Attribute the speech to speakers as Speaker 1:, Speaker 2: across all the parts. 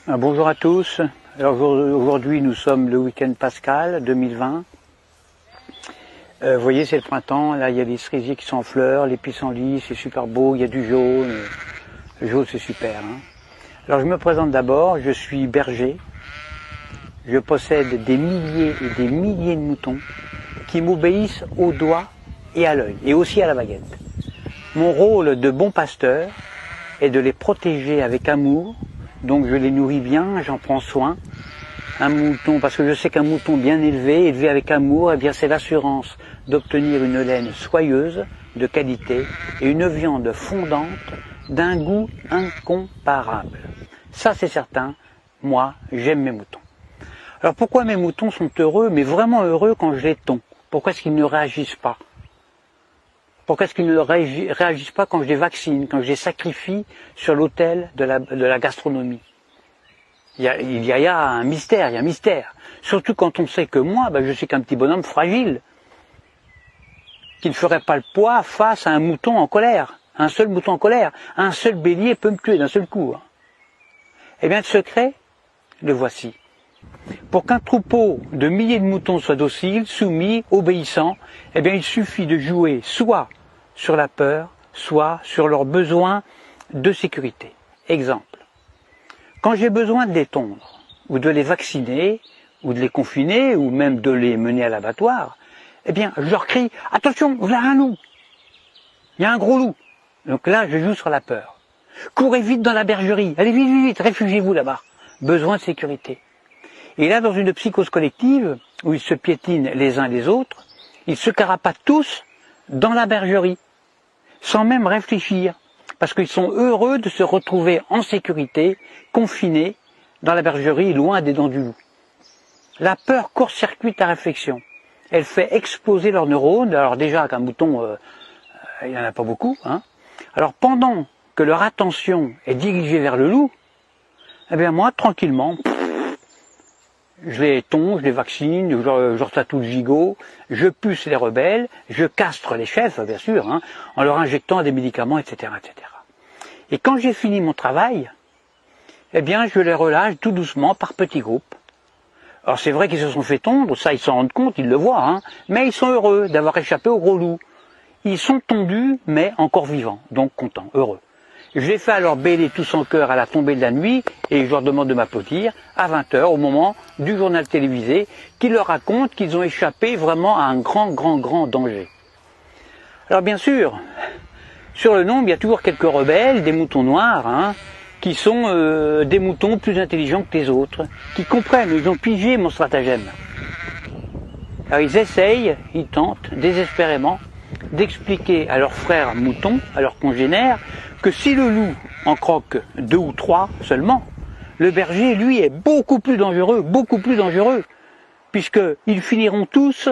Speaker 1: Bonjour à tous. Alors aujourd'hui nous sommes le week-end pascal 2020. Vous voyez, c'est le printemps, là il y a des cerisiers qui sont en fleurs, les pissenlits, c'est super beau, il y a du jaune. Le jaune c'est super. Alors je me présente d'abord, je suis berger. Je possède des milliers et des milliers de moutons qui m'obéissent au doigt et à l'œil, et aussi à la baguette. Mon rôle de bon pasteur est de les protéger avec amour, donc je les nourris bien, j'en prends soin. Un mouton, parce que je sais qu'un mouton bien élevé, élevé avec amour, eh bien c'est l'assurance d'obtenir une laine soyeuse, de qualité, et une viande fondante d'un goût incomparable. Ça c'est certain, moi j'aime mes moutons. Alors pourquoi mes moutons sont heureux, mais vraiment heureux quand je les tonds? Pourquoi est-ce qu'ils ne réagissent pas? Pourquoi est-ce qu'ils ne réagissent pas quand je les vaccine, quand je les sacrifie sur l'autel de la gastronomie? Il y a un mystère, il y a un mystère. Surtout quand on sait que moi, je suis qu'un petit bonhomme fragile, qui ne ferait pas le poids face à un mouton en colère, un seul mouton en colère. Un seul bélier peut me tuer d'un seul coup. Eh bien, le secret, le voici. Pour qu'un troupeau de milliers de moutons soit docile, soumis, obéissant, eh bien, il suffit de jouer soit sur la peur, soit sur leurs besoins de sécurité. Exemple. Quand j'ai besoin de les tondre, ou de les vacciner, ou de les confiner, ou même de les mener à l'abattoir, eh bien, je leur crie « Attention, voilà un loup ! Il y a un gros loup !» Donc là, je joue sur la peur. « Courez vite dans la bergerie, allez vite, vite, vite, réfugiez-vous là-bas. » Besoin de sécurité. Et là, dans une psychose collective, où ils se piétinent les uns les autres, ils se carapatent tous dans la bergerie, sans même réfléchir, parce qu'ils sont heureux de se retrouver en sécurité, confinés dans la bergerie, loin des dents du loup. La peur court-circuite la réflexion. Elle fait exploser leurs neurones. Alors déjà, qu'un mouton, il n'y en a pas beaucoup. Alors pendant que leur attention est dirigée vers le loup, eh bien moi, tranquillement, je les tonds, je les vaccine, je leur tatoue le gigot, je puce les rebelles, je castre les chefs, bien sûr, en leur injectant des médicaments, etc., etc. Et quand j'ai fini mon travail, eh bien, je les relâche tout doucement par petits groupes. Alors c'est vrai qu'ils se sont fait tondre, ça ils s'en rendent compte, ils le voient, mais ils sont heureux d'avoir échappé au gros loup. Ils sont tondus, mais encore vivants, donc contents, heureux. Je les fais alors bêler tous en chœur à la tombée de la nuit et je leur demande de m'applaudir à 20h au moment du journal télévisé qui leur raconte qu'ils ont échappé vraiment à un grand danger. Alors bien sûr, sur le nombre, il y a toujours quelques rebelles, des moutons noirs, qui sont des moutons plus intelligents que les autres, qui comprennent, ils ont pigé mon stratagème. Alors ils essayent, ils tentent désespérément d'expliquer à leurs frères moutons, à leurs congénères, que si le loup en croque 2 ou 3 seulement, le berger, lui, est beaucoup plus dangereux, puisqu'ils finiront tous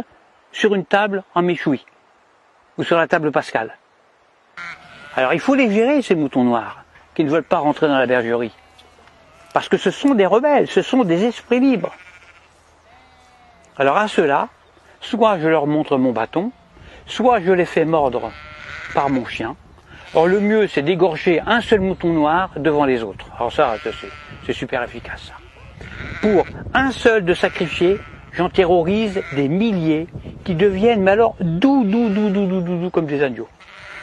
Speaker 1: sur une table en méchoui, ou sur la table pascale. Alors il faut les gérer, ces moutons noirs, qui ne veulent pas rentrer dans la bergerie. Parce que ce sont des rebelles, ce sont des esprits libres. Alors à ceux-là, soit je leur montre mon bâton, soit je les fais mordre par mon chien. Or le mieux, c'est d'égorger un seul mouton noir devant les autres. Alors ça, c'est super efficace. Ça. Pour un seul de sacrifié, j'en terrorise des milliers qui deviennent, mais alors, doux comme des agneaux.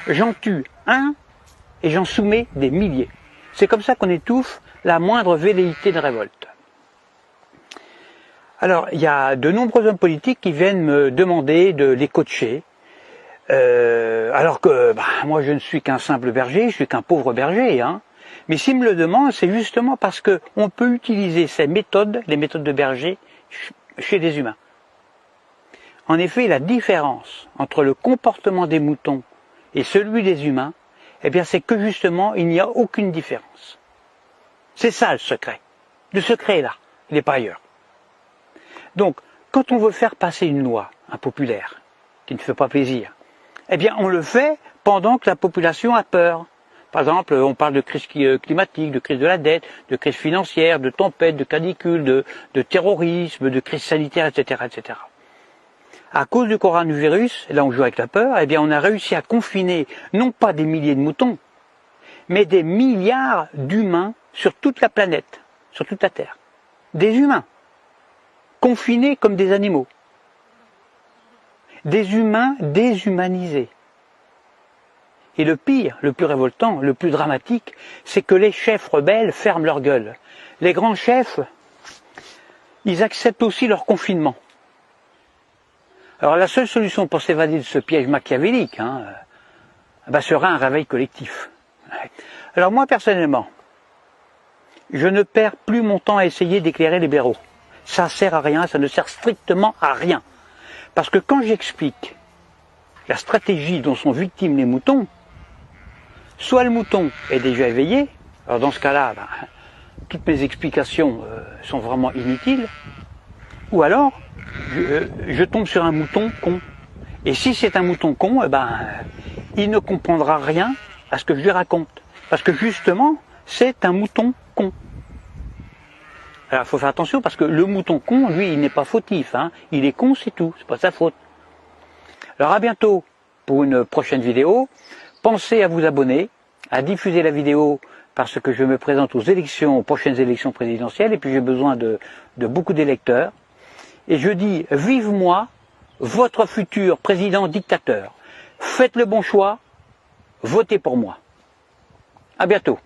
Speaker 1: J'en tue un et j'en soumets des milliers. C'est comme ça qu'on étouffe la moindre velléité de révolte. Alors, il y a de nombreux hommes politiques qui viennent me demander de les coacher, alors que moi je ne suis qu'un simple berger, je suis qu'un pauvre berger. Mais s'ils me le demandent, c'est justement parce qu'on peut utiliser ces méthodes, les méthodes de berger, chez des humains. En effet, la différence entre le comportement des moutons et celui des humains, eh bien c'est que justement, il n'y a aucune différence. C'est ça le secret. Le secret est là, il n'est pas ailleurs. Donc, quand on veut faire passer une loi impopulaire, qui ne fait pas plaisir, eh bien on le fait pendant que la population a peur. Par exemple, on parle de crise climatique, de crise de la dette, de crise financière, de tempête, de canicule, de terrorisme, de crise sanitaire, etc., etc. À cause du coronavirus, là on joue avec la peur, eh bien on a réussi à confiner non pas des milliers de moutons, mais des milliards d'humains sur toute la planète. sur toute la Terre. Des humains, confinés comme des animaux. Des humains déshumanisés. Et le pire, le plus révoltant, le plus dramatique, c'est que les chefs rebelles ferment leur gueule. Les grands chefs, ils acceptent aussi leur confinement. Alors la seule solution pour s'évader de ce piège machiavélique serait un réveil collectif. Alors moi personnellement, je ne perds plus mon temps à essayer d'éclairer les blaireaux. Ça ne sert à rien, ça ne sert strictement à rien. Parce que quand j'explique la stratégie dont sont victimes les moutons, soit le mouton est déjà éveillé, alors dans ce cas-là, toutes mes explications sont vraiment inutiles, ou alors je tombe sur un mouton con. Et si c'est un mouton con, il ne comprendra rien à ce que je lui raconte. Parce que justement, c'est un mouton con. Alors il faut faire attention parce que le mouton con, lui, il n'est pas fautif. Il est con, c'est tout, c'est pas sa faute. Alors à bientôt pour une prochaine vidéo. Pensez à vous abonner, à diffuser la vidéo parce que je me présente aux prochaines élections présidentielles et puis j'ai besoin de beaucoup d'électeurs. Et je dis, vive moi, votre futur président dictateur. Faites le bon choix, votez pour moi. À bientôt.